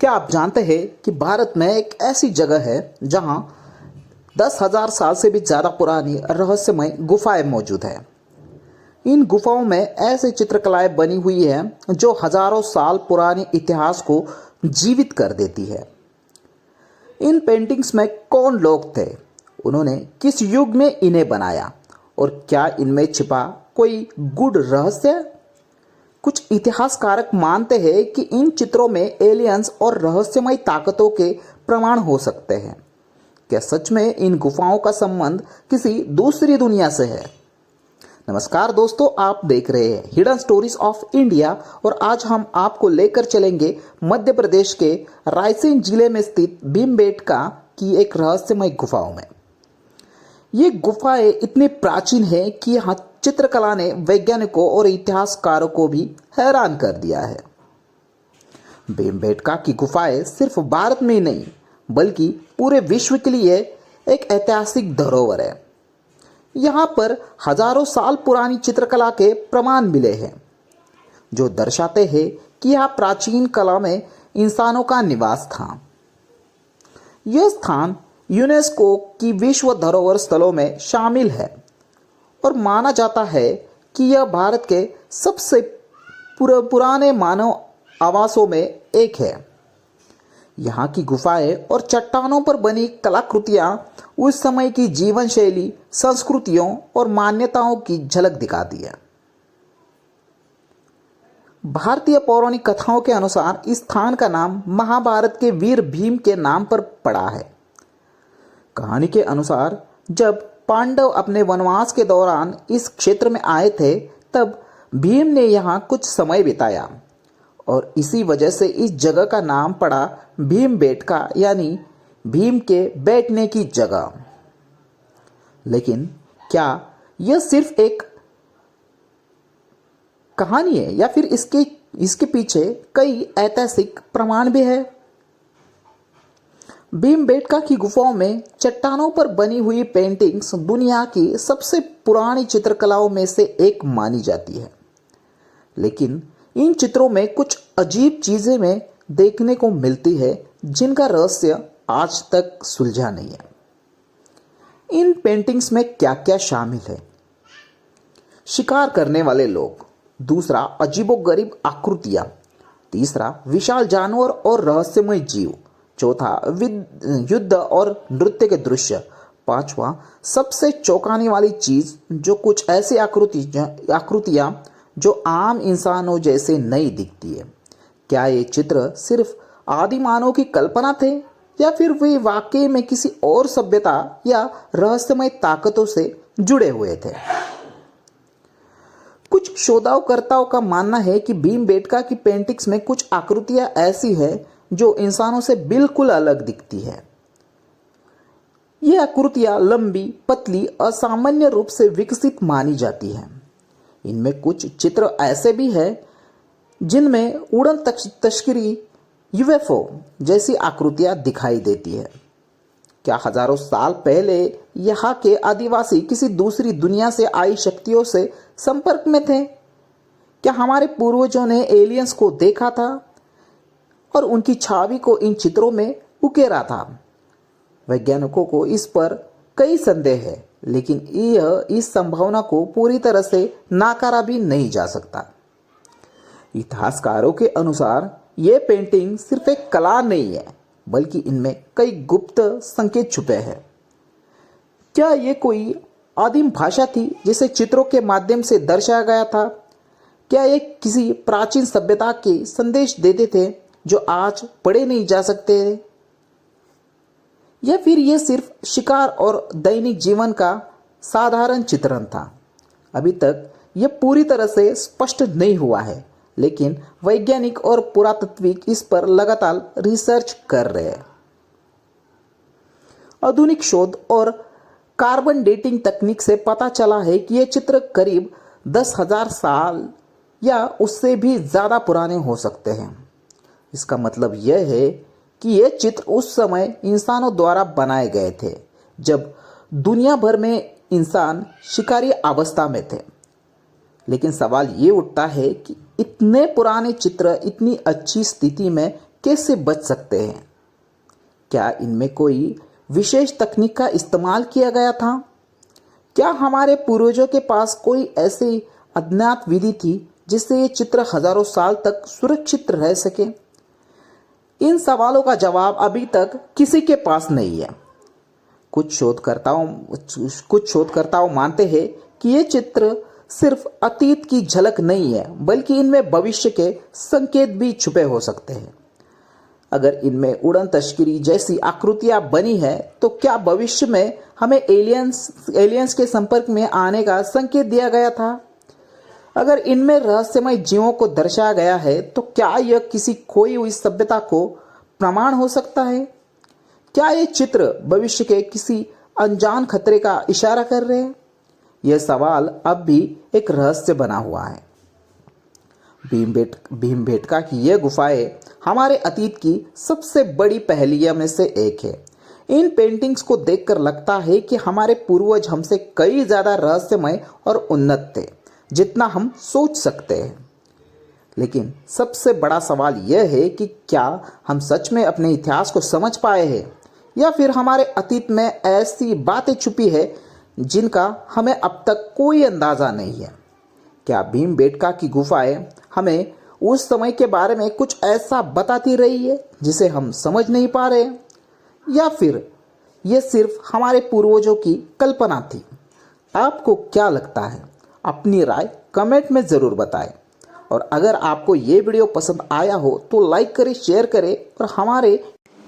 क्या आप जानते हैं कि भारत में एक ऐसी जगह है जहां 10,000 साल से भी ज़्यादा पुरानी रहस्यमय गुफाएं मौजूद हैं। इन गुफाओं में ऐसी चित्रकलाएं बनी हुई हैं जो हजारों साल पुराने इतिहास को जीवित कर देती है। इन पेंटिंग्स में कौन लोग थे, उन्होंने किस युग में इन्हें बनाया और क्या इनमें छिपा कोई गूढ़ रहस्य? कुछ इतिहासकारक मानते हैं कि इन चित्रों में एलियंस और रहस्यमय ताकतों के प्रमाण हो सकते हैं। क्या सच में इन गुफाओं का संबंध किसी दूसरी दुनिया से है? नमस्कार दोस्तों, आप देख रहे हैं हिडन स्टोरीज ऑफ इंडिया और आज हम आपको लेकर चलेंगे मध्य प्रदेश के रायसेन जिले में स्थित भीमबेटका की एक रहस्यमय गुफाओं में। ये गुफाएं इतनी प्राचीन हैं कि यहाँ चित्रकला ने वैज्ञानिकों और इतिहासकारों को भी हैरान कर दिया है। भीमबेटका की गुफाएं सिर्फ भारत में ही नहीं बल्कि पूरे विश्व के लिए एक ऐतिहासिक धरोहर है। यहाँ पर हजारों साल पुरानी चित्रकला के प्रमाण मिले हैं जो दर्शाते हैं कि यह प्राचीन कला में इंसानों का निवास था। यह स्थान यूनेस्को की विश्व धरोहर स्थलों में शामिल है और माना जाता है कि यह भारत के सबसे पुराने मानव आवासों में एक है। यहाँ की गुफाएं और चट्टानों पर बनी कलाकृतियाँ उस समय की जीवन शैली, संस्कृतियों और मान्यताओं की झलक दिखाती है। भारतीय पौराणिक कथाओं के अनुसार इस स्थान का नाम महाभारत के वीर भीम के नाम पर पड़ा है। कहानी के अनुसार जब पांडव अपने वनवास के दौरान इस क्षेत्र में आए थे तब भीम ने यहाँ कुछ समय बिताया और इसी वजह से इस जगह का नाम पड़ा भीमबेटका, यानी भीम के बैठने की जगह। लेकिन क्या यह सिर्फ एक कहानी है या फिर इसके पीछे कई ऐतिहासिक प्रमाण भी है? भीमबेटका की गुफाओं में चट्टानों पर बनी हुई पेंटिंग्स दुनिया की सबसे पुरानी चित्रकलाओं में से एक मानी जाती है। लेकिन इन चित्रों में कुछ अजीब चीजें में देखने को मिलती है जिनका रहस्य आज तक सुलझा नहीं है। इन पेंटिंग्स में क्या क्या शामिल है? शिकार करने वाले लोग, दूसरा अजीबोगरीब आकृतियां, तीसरा विशाल जानवर और रहस्यमय जीव, चौथा युद्ध और नृत्य के दृश्य, पांचवा सबसे चौंकाने वाली चीज जो कुछ ऐसी आकृतियां जो आम इंसानों जैसे नहीं दिखती है। क्या ये चित्र सिर्फ आदि मानव की कल्पना थे या फिर वे वाकई में किसी और सभ्यता या रहस्यमय ताकतों से जुड़े हुए थे? कुछ शोधकर्ताओं का मानना है कि भीमबेटका की पेंटिंग्स में कुछ आकृतियां ऐसी हैं जो इंसानों से बिल्कुल अलग दिखती है। ये आकृतियां लंबी, पतली, असामान्य रूप से विकसित मानी जाती हैं। इनमें कुछ चित्र ऐसे भी हैं जिनमें उड़न तस्करी, यूएफओ जैसी आकृतियां दिखाई देती है। क्या हजारों साल पहले यहाँ के आदिवासी किसी दूसरी दुनिया से आई शक्तियों से संपर्क में थे? क्या हमारे पूर्वजों ने एलियंस को देखा था और उनकी छवि को इन चित्रों में उकेरा था? वैज्ञानिकों को इस पर कई संदेह है, लेकिन यह इस संभावना को पूरी तरह से नकारा भी नहीं जा सकता। इतिहासकारों के अनुसार यह पेंटिंग सिर्फ एक कला नहीं है बल्कि इनमें कई गुप्त संकेत छुपे हैं। क्या ये कोई आदिम भाषा थी जिसे चित्रों के माध्यम से दर्शाया गया था? क्या ये किसी प्राचीन सभ्यता के संदेश देते थे जो आज पढ़े नहीं जा सकते? या फिर यह सिर्फ शिकार और दैनिक जीवन का साधारण चित्रण था? अभी तक यह पूरी तरह से स्पष्ट नहीं हुआ है, लेकिन वैज्ञानिक और पुरातत्विक इस पर लगातार रिसर्च कर रहे हैं। आधुनिक शोध और कार्बन डेटिंग तकनीक से पता चला है कि ये चित्र करीब 10,000 साल या उससे भी ज़्यादा पुराने हो सकते हैं। इसका मतलब यह है कि ये चित्र उस समय इंसानों द्वारा बनाए गए थे जब दुनिया भर में इंसान शिकारी अवस्था में थे। लेकिन सवाल ये उठता है कि इतने पुराने चित्र इतनी अच्छी स्थिति में कैसे बच सकते हैं? क्या इनमें कोई विशेष तकनीक का इस्तेमाल किया गया था? क्या हमारे पूर्वजों के पास कोई ऐसी अज्ञात विधि थी जिससे ये चित्र हजारों साल तक सुरक्षित रह सके? इन सवालों का जवाब अभी तक किसी के पास नहीं है। कुछ शोधकर्ताओं मानते हैं कि ये चित्र सिर्फ अतीत की झलक नहीं है, बल्कि इनमें भविष्य के संकेत भी छुपे हो सकते हैं। अगर इनमें उड़न तस्करी जैसी आकृतियां बनी है, तो क्या भविष्य में हमें एलियंस के संपर्क में आने का संकेत दिया गया था? अगर इनमें रहस्यमय जीवों को दर्शाया गया है, तो क्या यह किसी खोई हुई सभ्यता को प्रमाण हो सकता है? क्या ये चित्र भविष्य के किसी अनजान खतरे का इशारा कर रहे हैं? यह सवाल अब भी एक रहस्य बना हुआ है। भीमबेटका की यह गुफाएं हमारे अतीत की सबसे बड़ी पहेलियों में से एक है। इन पेंटिंग्स को देखकर लगता है कि हमारे पूर्वज हमसे कई ज्यादा रहस्यमय और उन्नत थे, जितना हम सोच सकते हैं। लेकिन सबसे बड़ा सवाल यह है कि क्या हम सच में अपने इतिहास को समझ पाए हैं, या फिर हमारे अतीत में ऐसी बातें छुपी है जिनका हमें अब तक कोई अंदाजा नहीं है? क्या भीमबेटका की गुफाएं हमें उस समय के बारे में कुछ ऐसा बताती रही है जिसे हम समझ नहीं पा रहे, या फिर ये सिर्फ हमारे पूर्वजों की कल्पना थी? आपको क्या लगता है? अपनी राय कमेंट में ज़रूर बताएं। और अगर आपको ये वीडियो पसंद आया हो तो लाइक करें, शेयर करें और हमारे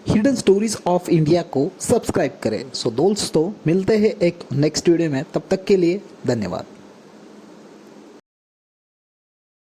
हिडन स्टोरीज ऑफ इंडिया को सब्सक्राइब करें। सो दोस्तों, मिलते हैं एक नेक्स्ट वीडियो में। तब तक के लिए धन्यवाद।